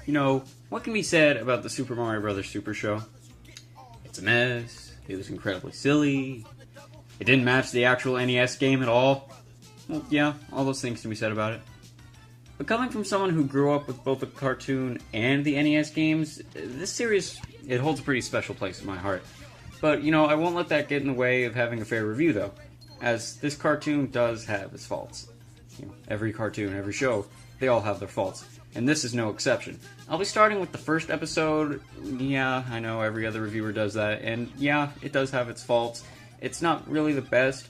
You know, what can be said about the Super Mario Bros. Super Show? It's a mess, it was incredibly silly, it didn't match the actual NES game at all. Well, yeah, all those things can be said about it. But coming from someone who grew up with both the cartoon and the NES games, this series, it holds a pretty special place in my heart. But, you know, I won't let that get in the way of having a fair review, though, as this cartoon does have its faults. You know, every cartoon, every show, they all have their faults. And this is no exception. I'll be starting with the first episode. Yeah, I know every other reviewer does that, and yeah, it does have its faults. It's not really the best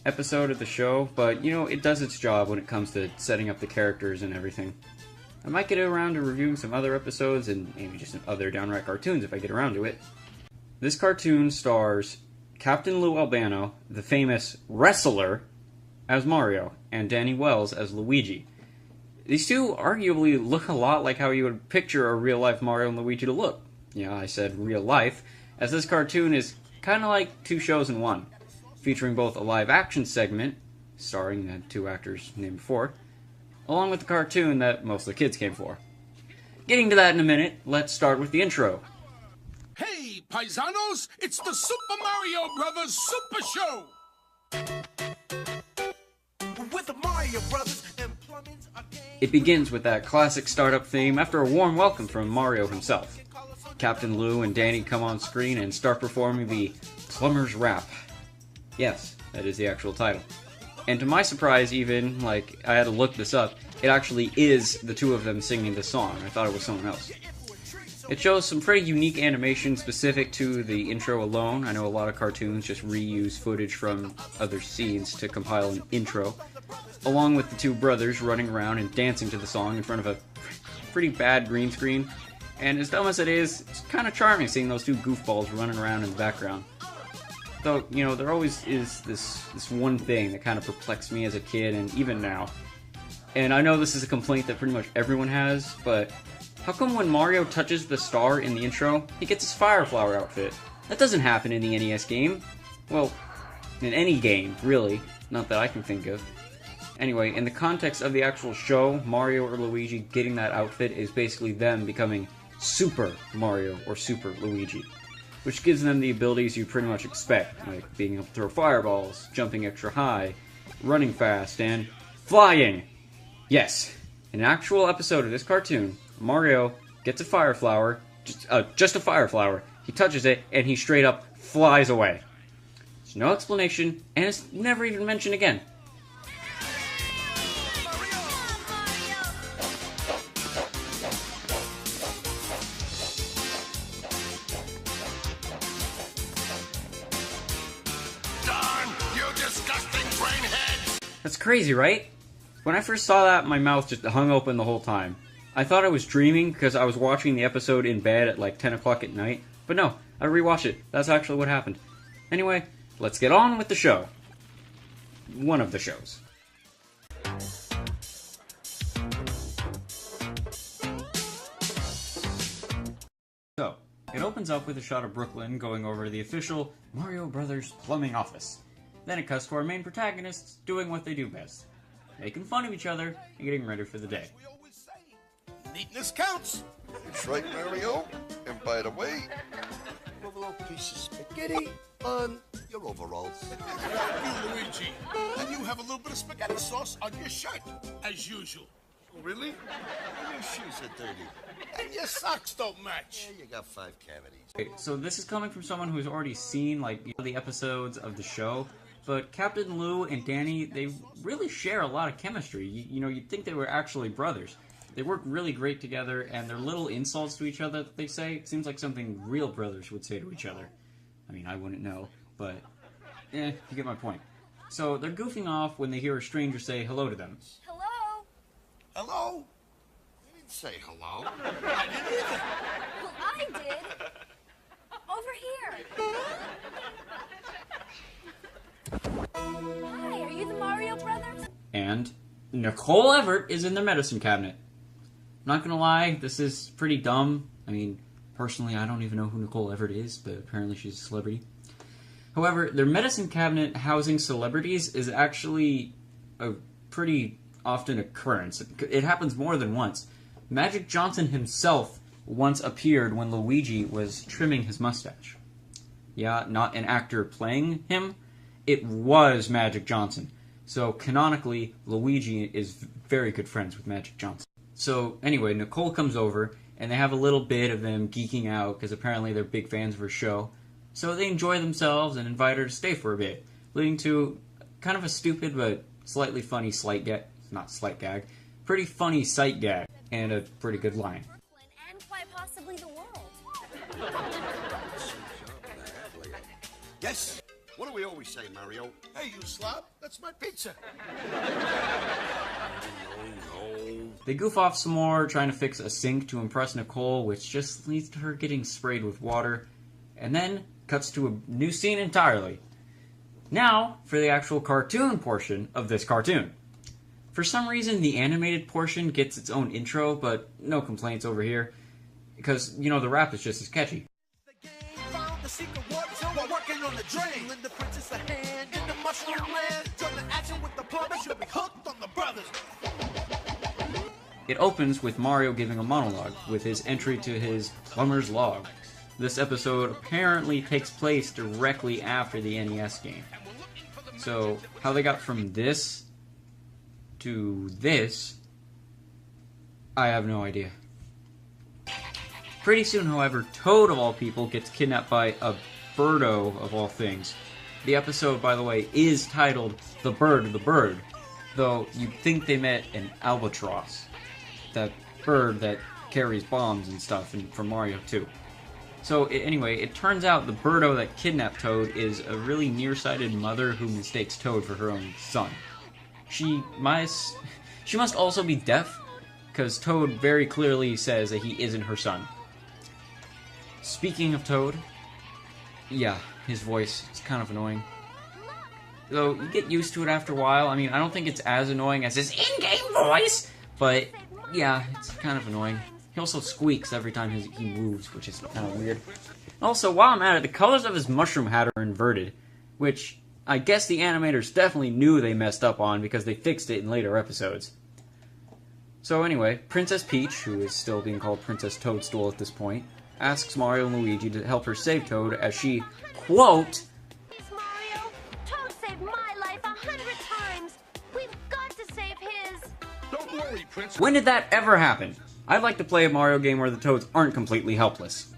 episode of the show, but, you know, it does its job when it comes to setting up the characters and everything. I might get around to reviewing some other episodes, and maybe just some other downright cartoons if I get around to it. This cartoon stars Captain Lou Albano, the famous wrestler, as Mario, and Danny Wells as Luigi. These two arguably look a lot like how you would picture a real-life Mario and Luigi to look. Yeah, I said real life, as this cartoon is kind of like two shows in one, featuring both a live-action segment, starring the two actors named before, along with the cartoon that most of the kids came for. Getting to that in a minute, let's start with the intro. Hey, paisanos, it's the Super Mario Brothers Super Show! With the Mario Brothers and plumbing's a game. It begins with that classic startup theme after a warm welcome from Mario himself. Captain Lou and Danny come on screen and start performing the Plumber's Rap. Yes, that is the actual title. And to my surprise even, like, I had to look this up, it actually is the two of them singing this song. I thought it was someone else. It shows some pretty unique animation specific to the intro alone. I know a lot of cartoons just reuse footage from other scenes to compile an intro, along with the two brothers running around and dancing to the song in front of a pretty bad green screen. And as dumb as it is, it's kind of charming seeing those two goofballs running around in the background. Though, you know, there always is this one thing that kind of perplexed me as a kid and even now. And I know this is a complaint that pretty much everyone has, but how come when Mario touches the star in the intro, he gets his Fire Flower outfit? That doesn't happen in the NES game. Well, in any game, really. Not that I can think of. Anyway, in the context of the actual show, Mario or Luigi getting that outfit is basically them becoming Super Mario or Super Luigi, which gives them the abilities you pretty much expect, like being able to throw fireballs, jumping extra high, running fast, and flying! Yes, in an actual episode of this cartoon, Mario gets a Fire Flower, just a Fire Flower, he touches it, and he straight up flies away. There's no explanation, and it's never even mentioned again. Darn, you disgusting brainheads! That's crazy, right? When I first saw that, my mouth just hung open the whole time. I thought I was dreaming because I was watching the episode in bed at like 10 o'clock at night, but no, I rewatched it. That's actually what happened. Anyway, let's get on with the show. one of the shows. So, it opens up with a shot of Brooklyn going over the official Mario Brothers plumbing office. Then it cuts to our main protagonists doing what they do best, making fun of each other and getting ready for the day. Neatness counts. That's right, Mario. And by the way, a little piece of spaghetti on your overalls. You, Luigi. And you have a little bit of spaghetti sauce on your shirt, as usual. Really? And your shoes are dirty. And your socks don't match. Yeah, you got 5 cavities. Okay, so this is coming from someone who's already seen, like, the episodes of the show, but Captain Lou and Danny, they really share a lot of chemistry. You know, you'd think they were actually brothers. They work really great together, and their little insults to each other that they say seems like something real brothers would say to each other. I mean, I wouldn't know, but, you get my point. So, they're goofing off when they hear a stranger say hello to them. Hello? Hello? I didn't say hello. I didn't either. Well, I did. Over here. Hi, are you the Mario Brothers? And Nicole Everett is in the medicine cabinet. Not gonna lie, this is pretty dumb. I mean, personally, I don't even know who Nicole Everett is, but apparently she's a celebrity. However, their medicine cabinet housing celebrities is actually a pretty often occurrence. It happens more than once. Magic Johnson himself once appeared when Luigi was trimming his mustache. Yeah, not an actor playing him. It was Magic Johnson. So, canonically, Luigi is very good friends with Magic Johnson. So, anyway, Nicole comes over, and they have a little bit of them geeking out, because apparently they're big fans of her show. So they enjoy themselves and invite her to stay for a bit, leading to kind of a stupid but slightly funny pretty funny sight gag, and a pretty good line. And quite possibly the world. Yes? What do we always say, Mario? Hey, you slob. That's my pizza. No. They goof off some more, trying to fix a sink to impress Nicole, which just leads to her getting sprayed with water, and then cuts to a new scene entirely. Now, for the actual cartoon portion of this cartoon. For some reason, the animated portion gets its own intro, but no complaints over here, because, you know, the rap is just as catchy. The gang found the secret warp zone while working on the drain. Lend the princess a hand in the mushroom land. Join the action with the plumbers, you'll be hooked on the brothers. It opens with Mario giving a monologue with his entry to his plumber's log. This episode apparently takes place directly after the NES game. So, how they got from this to this, I have no idea. Pretty soon, however, Toad of all people gets kidnapped by a birdo of all things. The episode, by the way, is titled The Bird of the Bird, though you'd think they meant an albatross. That bird that carries bombs and stuff from Mario 2. So, anyway, it turns out the birdo that kidnapped Toad is a really nearsighted mother who mistakes Toad for her own son. She must also be deaf, because Toad very clearly says that he isn't her son. Speaking of Toad, yeah, his voice is kind of annoying. Though, you get used to it after a while. I mean, I don't think it's as annoying as his in-game voice, but yeah, it's kind of annoying. He also squeaks every time he moves, which is kind of weird. Also, while I'm at it, the colors of his mushroom hat are inverted, which I guess the animators definitely knew they messed up on because they fixed it in later episodes. So anyway, Princess Peach, who is still being called Princess Toadstool at this point, asks Mario and Luigi to help her save Toad as she, quote, Please, Mario. Toad saved my life 100 times. We've got to save his. Don't worry, Prince. when did that ever happen? I'd like to play a Mario game where the Toads aren't completely helpless.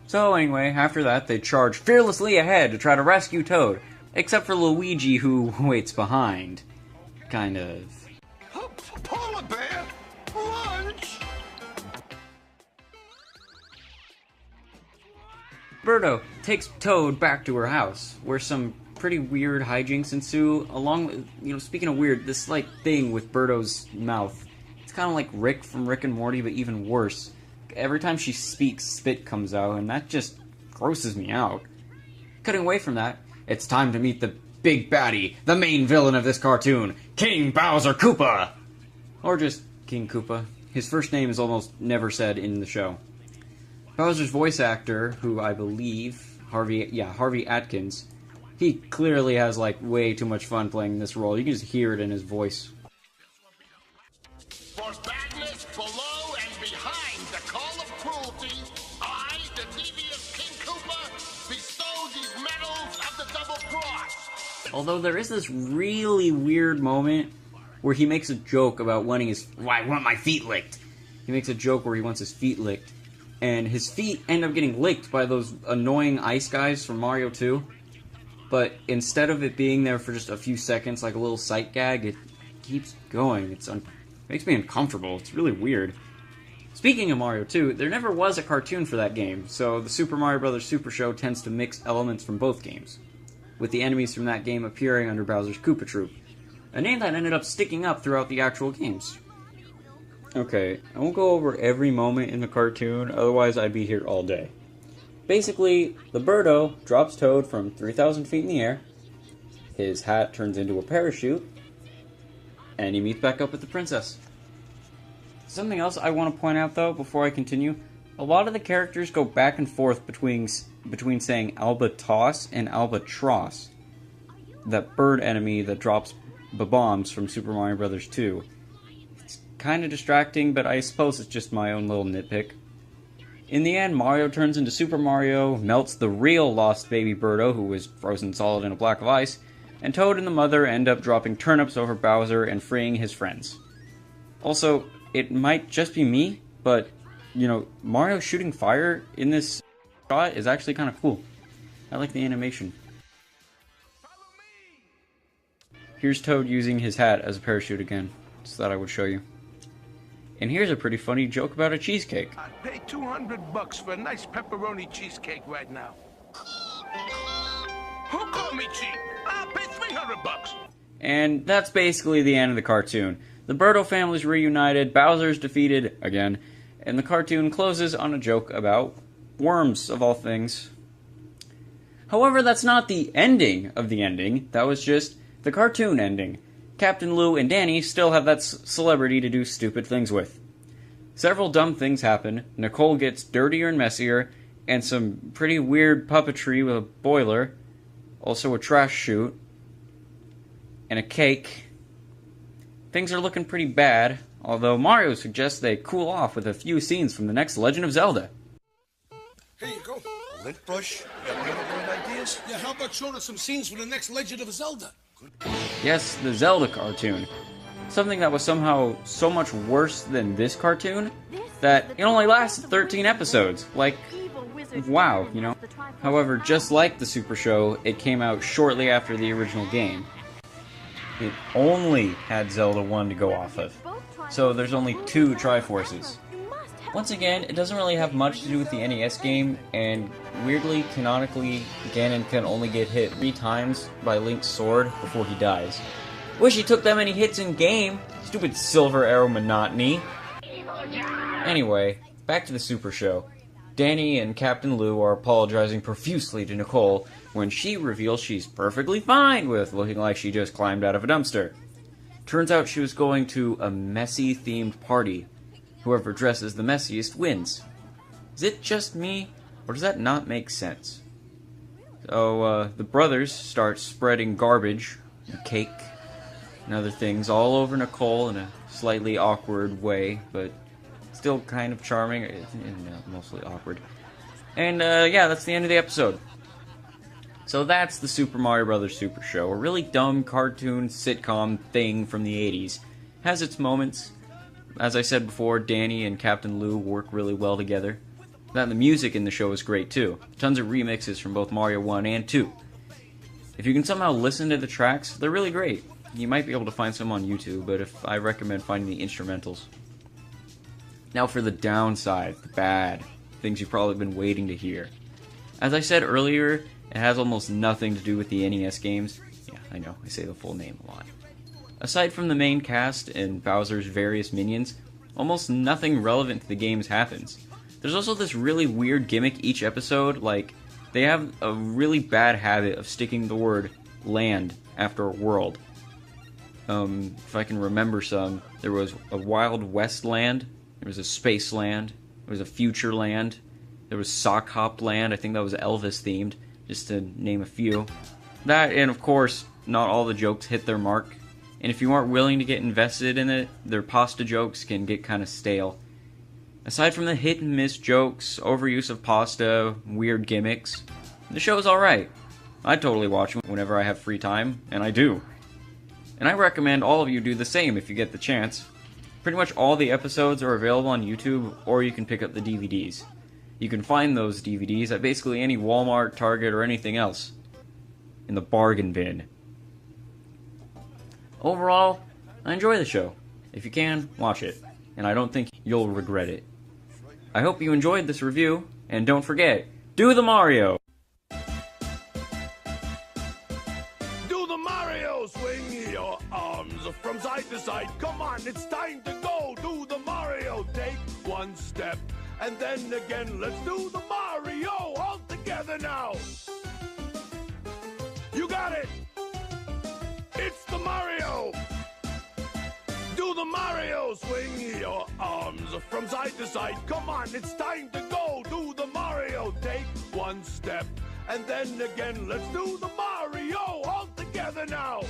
So anyway, after that, they charge fearlessly ahead to try to rescue Toad, except for Luigi, who waits behind. Kind of. Polar bear! Lunch! Birdo takes Toad back to her house, where some pretty weird hijinks ensue, along with, speaking of weird, this, thing with Birdo's mouth. It's kind of like Rick from Rick and Morty, but even worse. Every time she speaks, spit comes out, and that just grosses me out. Cutting away from that, it's time to meet the big baddie, the main villain of this cartoon, King Bowser Koopa! Or just King Koopa. His first name is almost never said in the show. Bowser's voice actor, who I believe, Harvey Atkins, he clearly has, like, way too much fun playing this role. You can just hear it in his voice. For badness below and behind the call of cruelty, I, the devious King Koopa, bestow these medals of the double cross. Although there is this really weird moment where he makes a joke about wanting his... I want my feet licked! He makes a joke where he wants his feet licked. And his feet end up getting licked by those annoying ice guys from Mario 2. But instead of it being there for just a few seconds, like a little sight gag, it keeps going. It makes me uncomfortable. It's really weird. Speaking of Mario 2, there never was a cartoon for that game, so the Super Mario Bros. Super Show tends to mix elements from both games, with the enemies from that game appearing under Bowser's Koopa Troop, a name that ended up sticking up throughout the actual games. Okay, I won't go over every moment in the cartoon, otherwise I'd be here all day. Basically, the Birdo drops Toad from 3,000 feet in the air, his hat turns into a parachute, and he meets back up with the princess. Something else I want to point out, though, before I continue, a lot of the characters go back and forth between saying albatos and albatross, that bird enemy that drops bombs from Super Mario Bros. 2. It's kind of distracting, but I suppose it's just my own little nitpick. In the end, Mario turns into Super Mario, melts the real lost baby Birdo, who was frozen solid in a block of ice, and Toad and the mother end up dropping turnips over Bowser and freeing his friends. Also, it might just be me, but, you know, Mario shooting fire in this shot is actually kind of cool. I like the animation. Here's Toad using his hat as a parachute again. Just thought I would show you. And here's a pretty funny joke about a cheesecake. I'd pay $200 for a nice pepperoni cheesecake right now. Who called me cheap? I'll pay $300. And that's basically the end of the cartoon. The Birdo family's reunited, Bowser's defeated again, and the cartoon closes on a joke about worms, of all things. However, that's not the ending of the ending. That was just the cartoon ending. Captain Lou and Danny still have that celebrity to do stupid things with. Several dumb things happen, Nicole gets dirtier and messier, and some pretty weird puppetry with a boiler, also a trash chute, and a cake. Things are looking pretty bad, although Mario suggests they cool off with a few scenes from the next Legend of Zelda. Here you go. A lint brush. Got any other great ideas? Yeah, how about showing us some scenes from the next Legend of Zelda? Yes, the Zelda cartoon. Something that was somehow so much worse than this cartoon that it only lasted 13 episodes. Like, wow, you know? However, just like the Super Show, it came out shortly after the original game. It only had Zelda 1 to go off of, so there's only 2 Triforces. Once again, it doesn't really have much to do with the NES game, and weirdly, canonically, Ganon can only get hit 3 times by Link's sword before he dies. Wish he took that many hits in game! Stupid Silver Arrow monotony. Anyway, back to the Super Show. Danny and Captain Lou are apologizing profusely to Nicole when she reveals she's perfectly fine with looking like she just climbed out of a dumpster. Turns out she was going to a messy-themed party. Whoever dresses the messiest wins. Is it just me, or does that not make sense? So, the brothers start spreading garbage, and cake, and other things all over Nicole in a slightly awkward way, but still kind of charming, mostly awkward. And, yeah, that's the end of the episode. So that's the Super Mario Bros. Super Show, a really dumb cartoon sitcom thing from the 80s. Has its moments. As I said before, Danny and Captain Lou work really well together. The music in the show is great too. Tons of remixes from both Mario 1 and 2. If you can somehow listen to the tracks, they're really great. You might be able to find some on YouTube, but I recommend finding the instrumentals. Now for the downside, the bad, things you've probably been waiting to hear. As I said earlier, it has almost nothing to do with the NES games. Yeah, I know, I say the full name a lot. Aside from the main cast and Bowser's various minions, almost nothing relevant to the games happens. There's also this really weird gimmick each episode, like, they have a really bad habit of sticking the word land after a world. If I can remember some, there was a Wild West land, there was a Space land, there was a Future land, there was Sock Hop land, I think that was Elvis themed, just to name a few. That, and of course, not all the jokes hit their mark, and if you aren't willing to get invested in it, their pasta jokes can get kind of stale. Aside from the hit and miss jokes, overuse of pasta, weird gimmicks, the show's alright. I'd totally watch it whenever I have free time, and I do. And I recommend all of you do the same if you get the chance. Pretty much all the episodes are available on YouTube, or you can pick up the DVDs. You can find those DVDs at basically any Walmart, Target, or anything else. In the bargain bin. Overall, I enjoy the show. If you can, watch it. And I don't think you'll regret it. I hope you enjoyed this review, and don't forget, do the Mario! Swing your arms from side to side. Come on, it's time to go. Do the Mario. Take one step, and then again. Let's do the Mario all together now. You got it. It's the Mario. Do the Mario. Swing your arms from side to side. Come on, it's time to go. Do the Mario. Take one step, and then again. Let's do the Mario all together now.